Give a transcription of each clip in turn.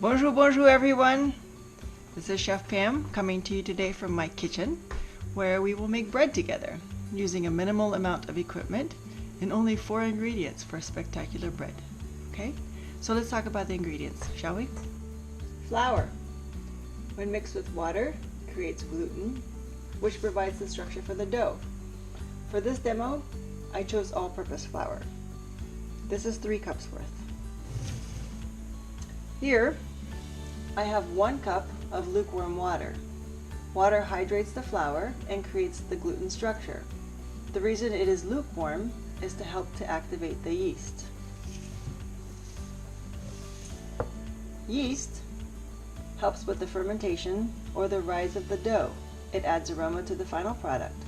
Bonjour, bonjour everyone! This is Chef Pam coming to you today from my kitchen, where we will make bread together using a minimal amount of equipment and only 4 ingredients for spectacular bread. Okay, so let's talk about the ingredients, shall we? Flour, when mixed with water, creates gluten, which provides the structure for the dough. For this demo, I chose all-purpose flour. This is 3 cups worth. Here, I have 1 cup of lukewarm water. Water hydrates the flour and creates the gluten structure. The reason it is lukewarm is to help to activate the yeast. Yeast helps with the fermentation or the rise of the dough. It adds aroma to the final product.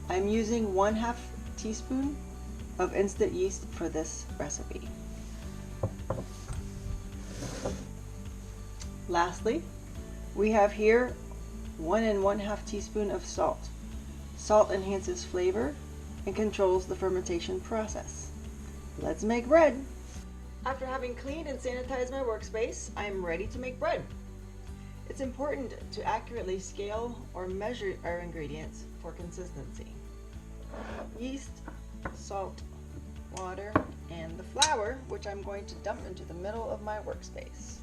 I'm using 1/2 teaspoon of instant yeast for this recipe. Lastly, we have here 1 1/2 teaspoon of salt. Salt enhances flavor and controls the fermentation process. Let's make bread! After having cleaned and sanitized my workspace, I am ready to make bread. It's important to accurately scale or measure our ingredients for consistency. Yeast, salt, water, and the flour, which I'm going to dump into the middle of my workspace.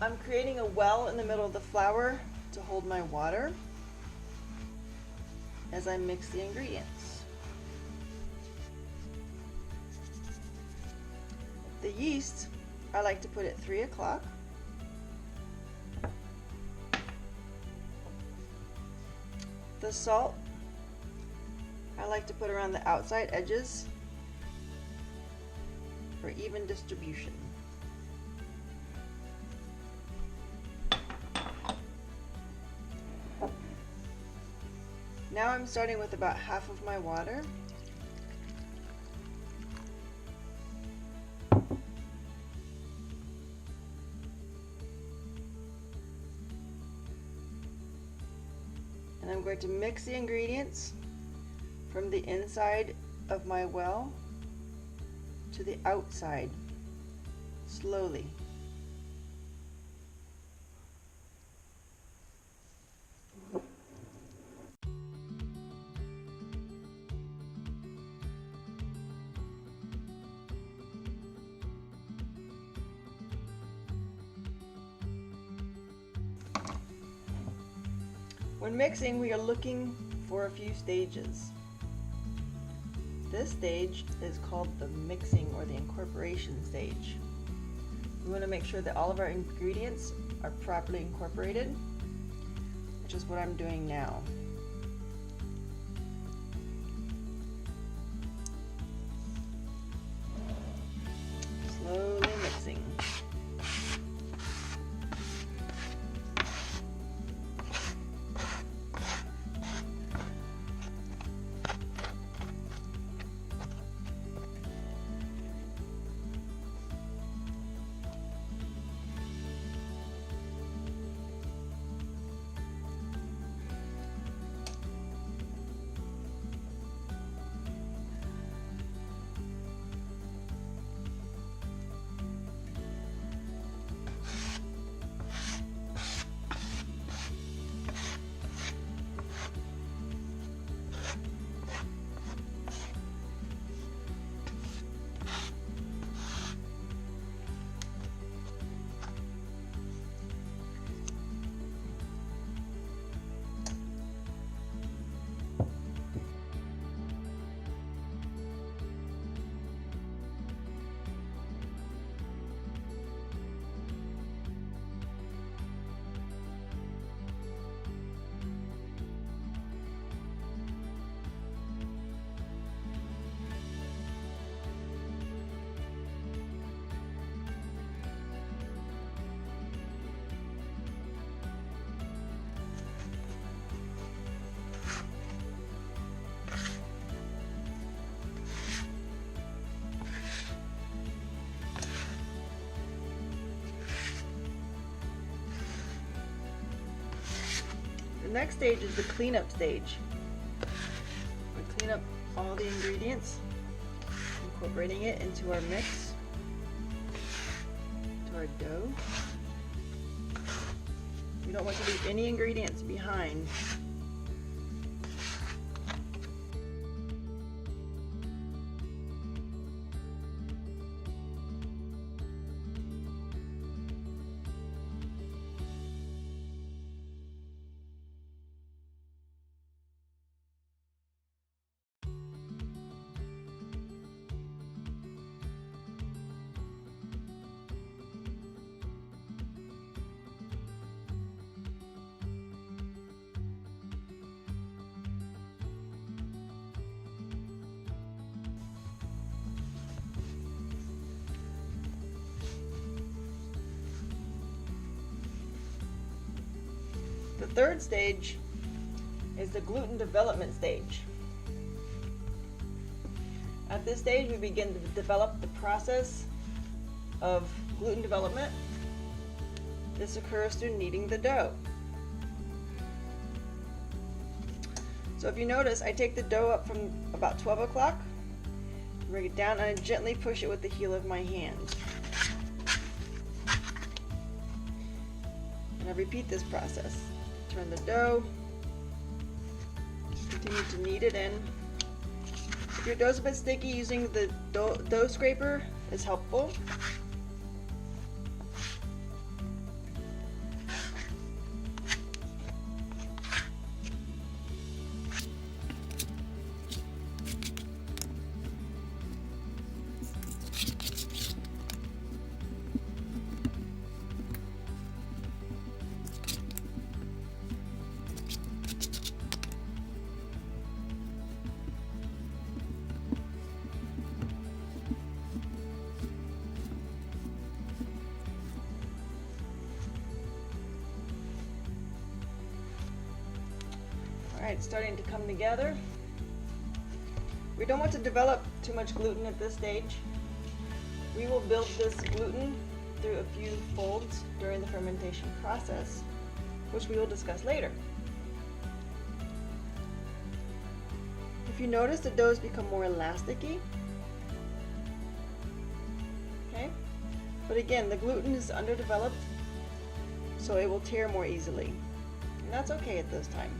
I'm creating a well in the middle of the flour to hold my water as I mix the ingredients. The yeast, I like to put at 3 o'clock. The salt, I like to put around the outside edges for even distribution. Now I'm starting with about half of my water. And I'm going to mix the ingredients from the inside of my well to the outside, slowly. When mixing, we are looking for a few stages. This stage is called the mixing or the incorporation stage. We want to make sure that all of our ingredients are properly incorporated, which is what I'm doing now. Slowly mixing. The next stage is the cleanup stage. We clean up all the ingredients incorporating it into our mix, to our dough. We don't want to leave any ingredients behind. The third stage is the gluten development stage. At this stage, we begin to develop the process of gluten development. This occurs through kneading the dough. So if you notice, I take the dough up from about 12 o'clock, bring it down, and I gently push it with the heel of my hand. And I repeat this process. Turn the dough, continue to knead it in. If your dough's a bit sticky, using the dough scraper is helpful. Alright, it's starting to come together. We don't want to develop too much gluten at this stage. We will build this gluten through a few folds during the fermentation process, which we will discuss later. If you notice, the doughs become more elasticy. Okay? But again, the gluten is underdeveloped, so it will tear more easily. And that's okay at this time.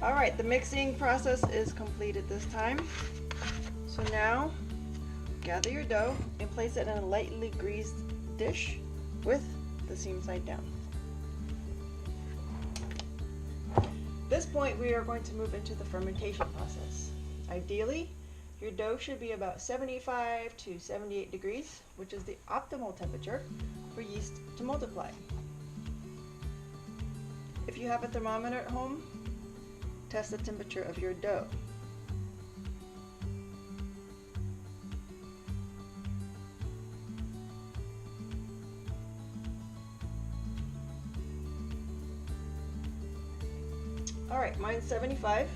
Alright, the mixing process is complete at this time. So now, gather your dough and place it in a lightly greased dish with the seam side down. At this point, we are going to move into the fermentation process. Ideally, your dough should be about 75 to 78 degrees, which is the optimal temperature for yeast to multiply. If you have a thermometer at home, test the temperature of your dough. Alright, mine's 75.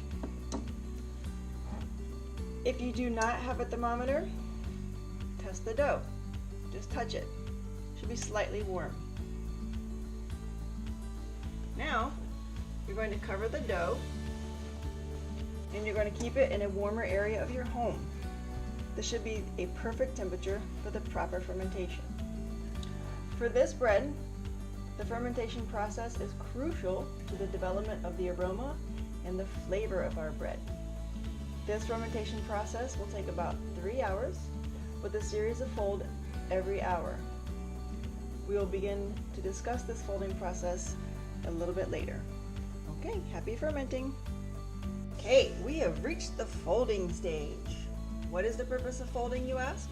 If you do not have a thermometer, test the dough. Just touch it. It should be slightly warm. Now, you're going to cover the dough and you're going to keep it in a warmer area of your home. This should be a perfect temperature for the proper fermentation. For this bread, the fermentation process is crucial to the development of the aroma and the flavor of our bread. This fermentation process will take about 3 hours with a series of folds every hour. We will begin to discuss this folding process a little bit later. Okay, happy fermenting. Okay, we have reached the folding stage. What is the purpose of folding, you ask?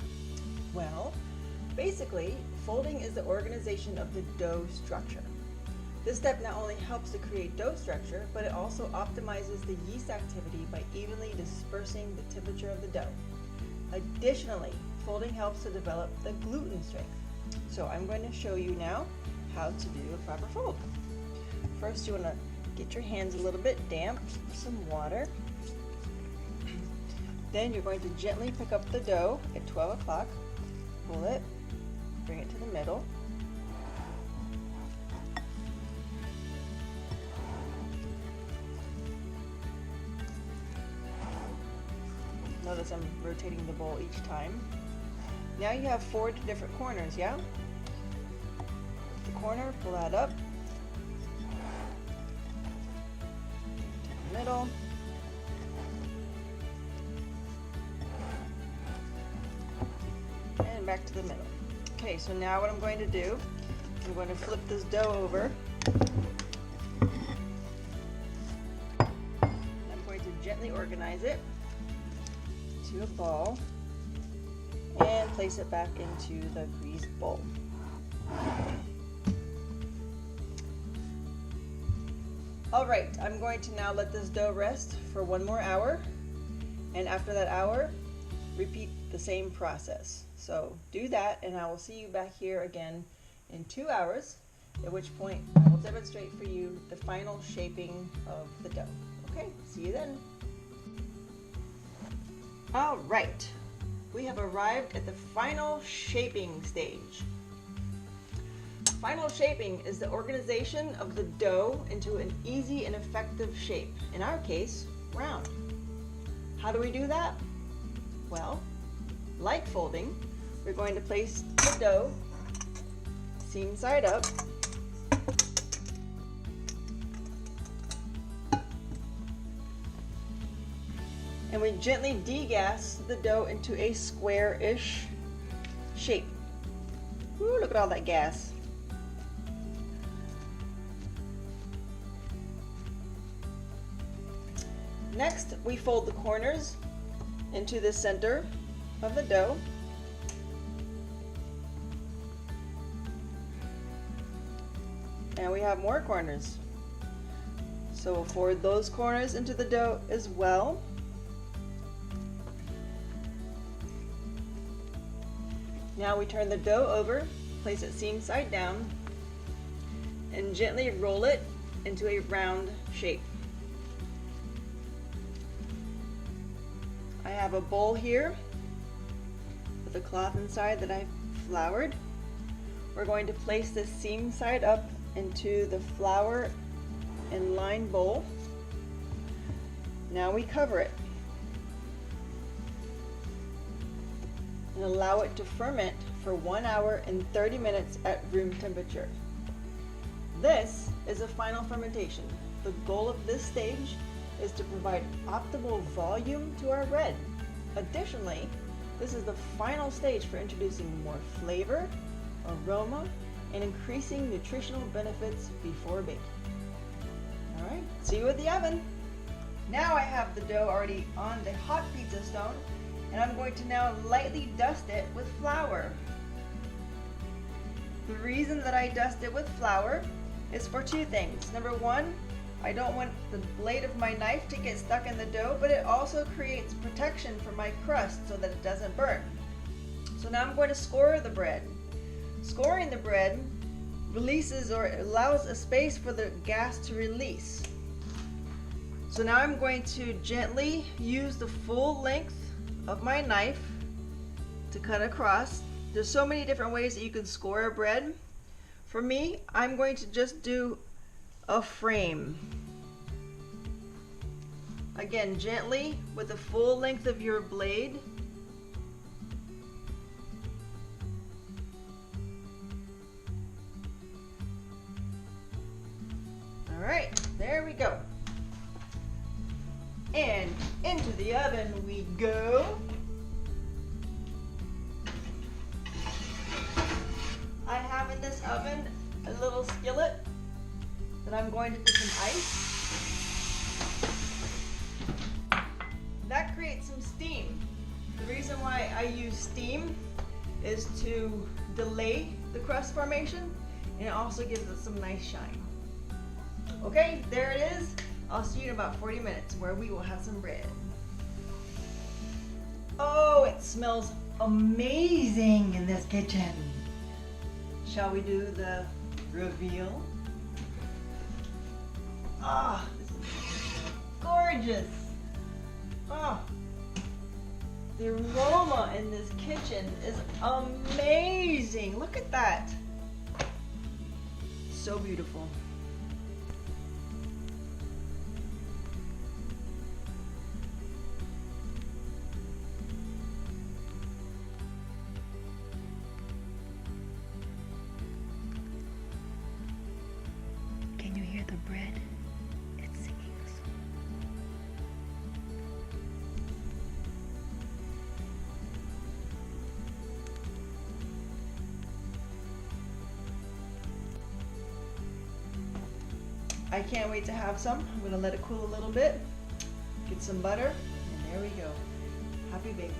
Well, basically, folding is the organization of the dough structure. This step not only helps to create dough structure, but it also optimizes the yeast activity by evenly dispersing the temperature of the dough. Additionally, folding helps to develop the gluten strength. So I'm going to show you now how to do a proper fold. First, you want to get your hands a little bit damp with some water. Then you're going to gently pick up the dough at 12 o'clock, pull it, Bring it to the middle. Notice I'm rotating the bowl each time. Now you have 4 different corners, yeah? The corner, pull that up. To the middle. And back to the middle. Okay, so now what I'm going to do, I'm going to flip this dough over. I'm going to gently organize it to a ball and place it back into the greased bowl. All right, I'm going to now let this dough rest for 1 more hour, and after that hour, repeat the same process. So do that, and I will see you back here again in 2 hours, at which point I will demonstrate for you the final shaping of the dough. Okay, see you then. All right, we have arrived at the final shaping stage. Final shaping is the organization of the dough into an easy and effective shape, in our case, round. How do we do that? Well, like folding, we're going to place the dough seam side up, and we gently degas the dough into a square-ish shape. Ooh, look at all that gas. Next, we fold the corners into the center of the dough. And we have more corners. So we'll forward those corners into the dough as well. Now we turn the dough over, place it seam side down, and gently roll it into a round shape. I have a bowl here with a cloth inside that I've floured. We're going to place this seam side up into the flour and lined bowl. Now we cover it and allow it to ferment for 1 hour and 30 minutes at room temperature. This is a final fermentation. The goal of this stage is to provide optimal volume to our bread. Additionally, this is the final stage for introducing more flavor, aroma, and increasing nutritional benefits before baking. All right, see you at the oven. Now I have the dough already on the hot pizza stone, and I'm going to now lightly dust it with flour. The reason that I dust it with flour is for 2 things. Number 1, I don't want the blade of my knife to get stuck in the dough, but it also creates protection for my crust so that it doesn't burn. So now I'm going to score the bread. Scoring the bread releases or allows a space for the gas to release. So now I'm going to gently use the full length of my knife to cut across. There's so many different ways that you can score a bread. For me, I'm going to just do a frame. Again, gently with the full length of your blade. All right, there we go. And into the oven we go. I have in this oven a little skillet that I'm going to put some ice. That creates some steam. The reason why I use steam is to delay the crust formation, and it also gives it some nice shine. Okay, there it is. I'll see you in about 40 minutes where we will have some bread. Oh, it smells amazing in this kitchen. Shall we do the reveal? Ah, this is gorgeous. Oh, The aroma in this kitchen is amazing. Look at that. So beautiful. Can you hear the bread? It's singing a song. I can't wait to have some. I'm going to let it cool a little bit, get some butter, and there we go. Happy baking,